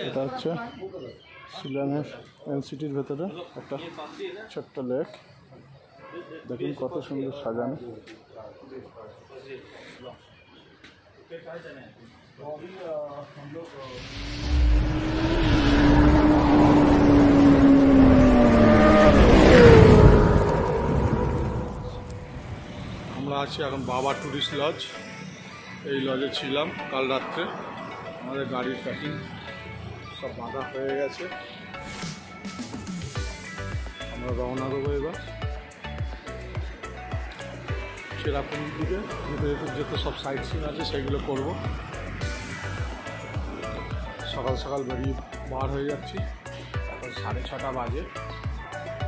এটা হচ্ছে শিলংয়ের এনসিটির ভেতরে একটা ছোট্ট লেক। দেখুন কত সুন্দর সাজানো। আমরা আছি এখন বাবা ট্যুরিস্ট লজ। এই লজে ছিলাম কাল রাত্রে। আমাদের গাড়ির প্যাকিং সব বাঁধা হয়ে গেছে। আমরা রওনা দেবো এবার চেরাপুঞ্জির দিকে। যেতে সব সাইট সিন আছে সেগুলো করব। সকাল সকাল বেরিয়ে বার হয়ে যাচ্ছি। এখন 6:30 বাজে।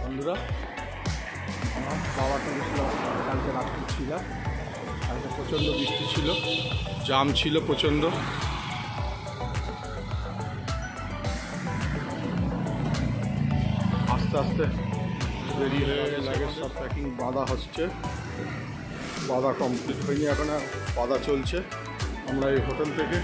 বন্ধুরা, আমরা বাবা টুরিস্ট লজ কালকে রাত্রে ছিলাম। কালকে প্রচণ্ড বৃষ্টি ছিল, জাম ছিল প্রচণ্ড। আস্তে আস্তে বেরিয়ে হয়ে লাগে, সব প্যাকিং বাঁধা হচ্ছে। বাঁধা কমপ্লিট হয়নি এখন, বাঁধা চলছে। আমরা এই হোটেল থেকে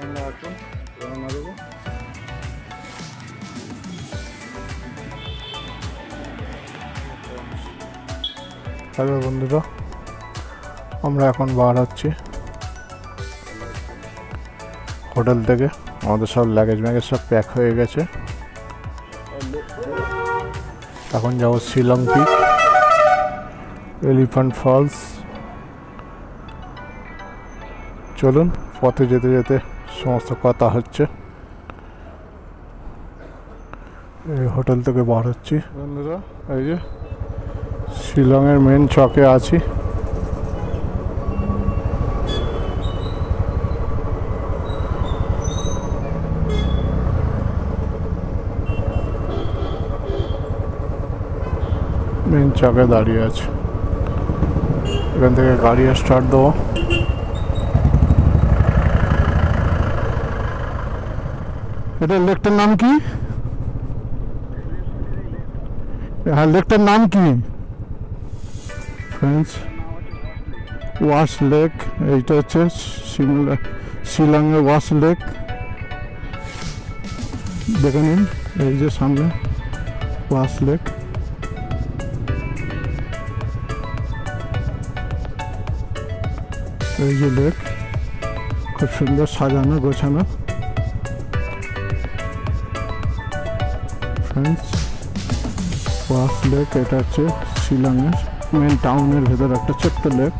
আমরা এখন রওনা দেবো। হ্যালো বন্ধুরা, আমরা এখন বার হচ্ছি হোটেল থেকে। আমাদের সব লাগেজ ম্যাগেজ সব প্যাক হয়ে গেছে। এখন যাবো শিলং পিক, এলিফ্যান্ট ফলস। চলুন, পথে যেতে যেতে সমস্ত কথা হচ্ছে। এই হোটেল থেকে বার হচ্ছি বন্ধুরা। এই যে শিলংয়ের মেন চকে আছি। মেন চকে দাঁড়িয়ে আছে। এখান থেকে গাড়ি স্টার্ট দেবো। এটা লেকটার নাম কি? হ্যাঁ, লেকটার নাম কি ফ্রেন্ডস? Wash lake. এইটা হচ্ছে শিলংয়ের ওয়াশ লেক। দেখে নিন, এই যে সামনে ওয়াশ লেক। এই যে লেক, খুব সুন্দর সাজানো গোছানো। Friends, wash lake. এটা হচ্ছে শিলংয়ের মেন টাউনের ভেতর একটা ছোট্ট লেক।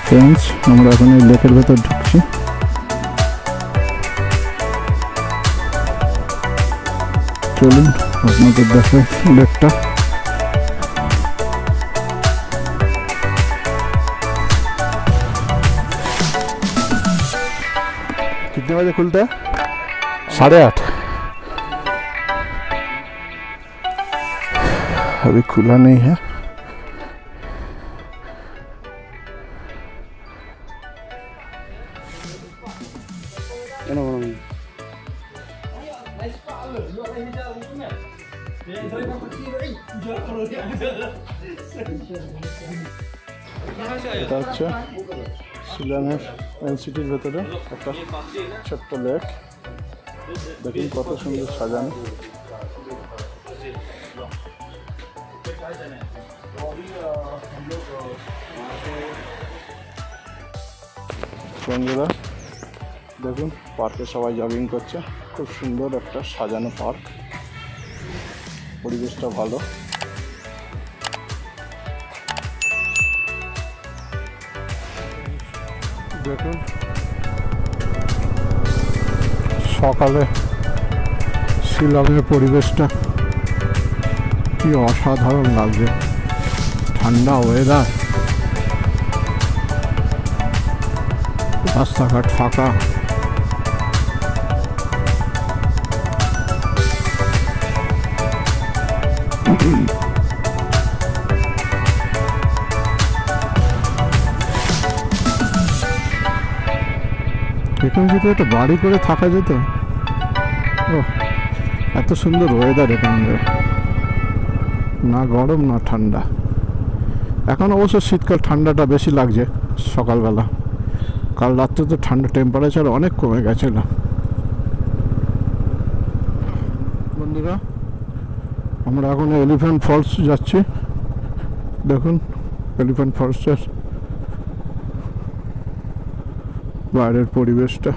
ফ্রেন্ডস, আমরা এখন এই লেকের ভেতর ঢুকছি। চলুন আপনাদের দেখে লেকটা। कितने बजे खुलता है? 8:30। अभी खुला नहीं है। এটা হচ্ছে শিলংয়ের এনসিটির ভেতরে একটা ছোট্ট লেক। দেখুন কত সুন্দর সাজানো। বন্ধুরা দেখুন, পার্কে সবাই জগিং করছে। খুব সুন্দর একটা সাজানো পার্ক, পরিবেশটা ভালো। দেখুন সকালে শিলংয়ের পরিবেশটা কি অসাধারণ লাগছে, ঠান্ডা ওয়েদার, রাস্তাঘাট ফাঁকা। এখানে যদি একটা বাড়ি করে থাকা যেত। ও এত সুন্দর ওয়েদার এখানে, না গরম না ঠান্ডা। এখন অবশ্য শীতকাল, ঠান্ডাটা বেশি লাগছে সকালবেলা। কাল রাত্রে তো ঠান্ডা টেম্পারেচার অনেক কমে গেছিল। বন্ধুরা আমরা এখন এলিফ্যান্ট ফলস যাচ্ছি। দেখুন এলিফ্যান্ট ফলসের বাইরের পরিবেশটা।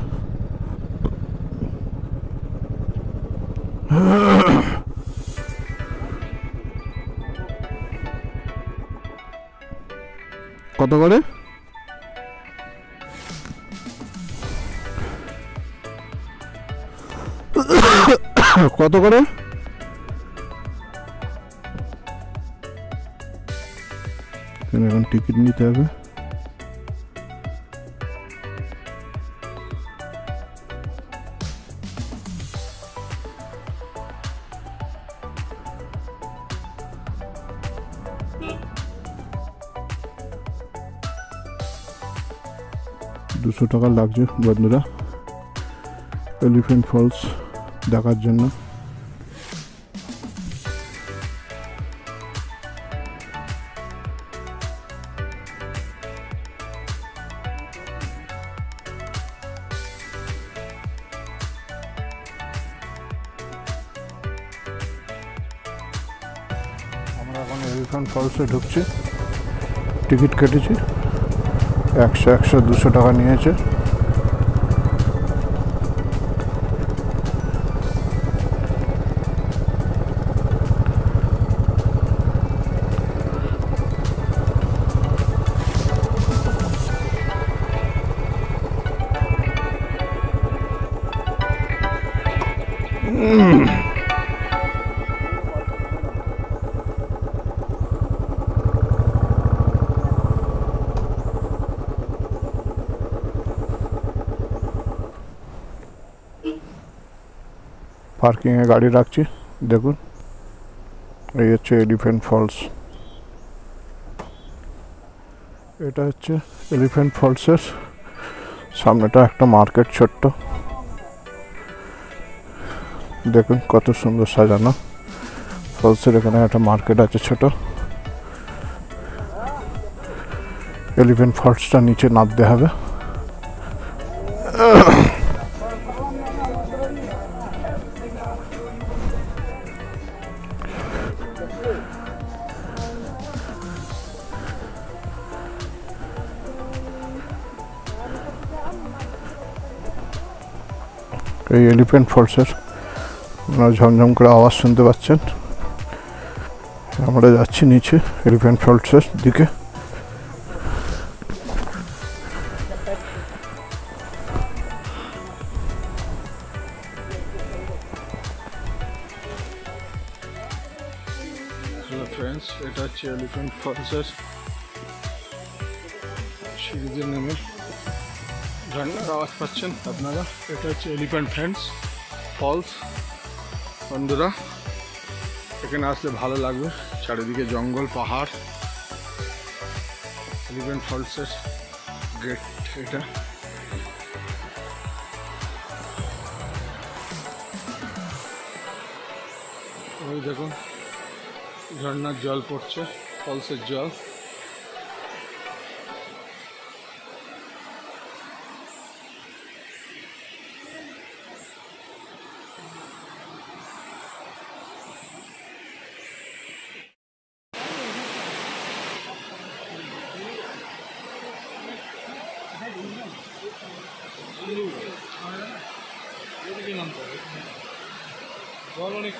কত করে? কত করে? এখন টিকিট নিতে হবে। $200 লাগছে বন্ধুরা এলিফ্যান্ট ফলস দেখার জন্য। আমরা এখন এলিফ্যান্ট ফলসে ঢুকছি, টিকিট কেটেছি। 100 টাকা নিয়েছে। পার্কিংয়ে গাড়ি রাখছি। দেখুন এই হচ্ছে এলিফ্যান্ট ফলস। এটা হচ্ছে এলিফ্যান্ট ফলসের সামনেটা একটা মার্কেট ছোট্ট। দেখুন কত সুন্দর সাজানো ফলসের। এখানে একটা মার্কেট আছে ছোট। এলিফ্যান্ট ফলসটা নিচে নামতে হবে। এই এলিফ্যান্ট ফলসের আপনারা ঝমঝম করে আওয়াজ শুনতে পাচ্ছেন। আমরা যাচ্ছি নিচে এলিফ্যান্ট ফলসের দিকে। হ্যালো ফ্রেন্ডস, এটা হচ্ছে এলিফ্যান্ট ফলসের সিঁড়ি দিয়ে নেমে ঝর্ণার আওয়াজ পাচ্ছেন আপনারা। এটা হচ্ছে এলিফ্যান্ট ফলস। বন্ধুরা এখানে আসলে ভালো লাগবে, চারিদিকে জঙ্গল পাহাড়। এলিফ্যান্ট ফলসের গেট এটা। ওই দেখুন ঝর্ণার জল পড়ছে, ফলসের জল। জল অনেক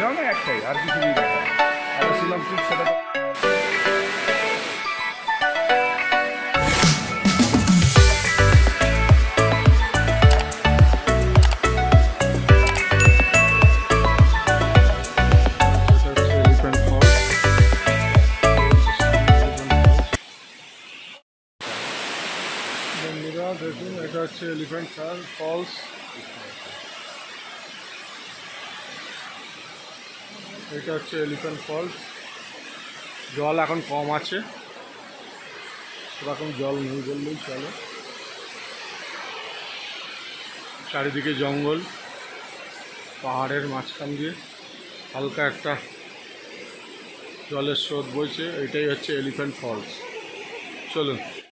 দেখাও না একটাই, আর কিছু নিয়ে দেখাও। আর ছিলাম ঠিক সেটা বন্ধুরা দেখুন, এটা হচ্ছে এলিফ্যান্ট ফলস। এটা হচ্ছে এলিফ্যান্ট ফলস। জল এখন কম আছে, সেরকম জল নেই বললেই চলে। চারিদিকে জঙ্গল, পাহাড়ের মাঝখান দিয়ে হালকা একটা জলের স্রোত বইছে। এটাই হচ্ছে এলিফ্যান্ট ফলস। চলুন।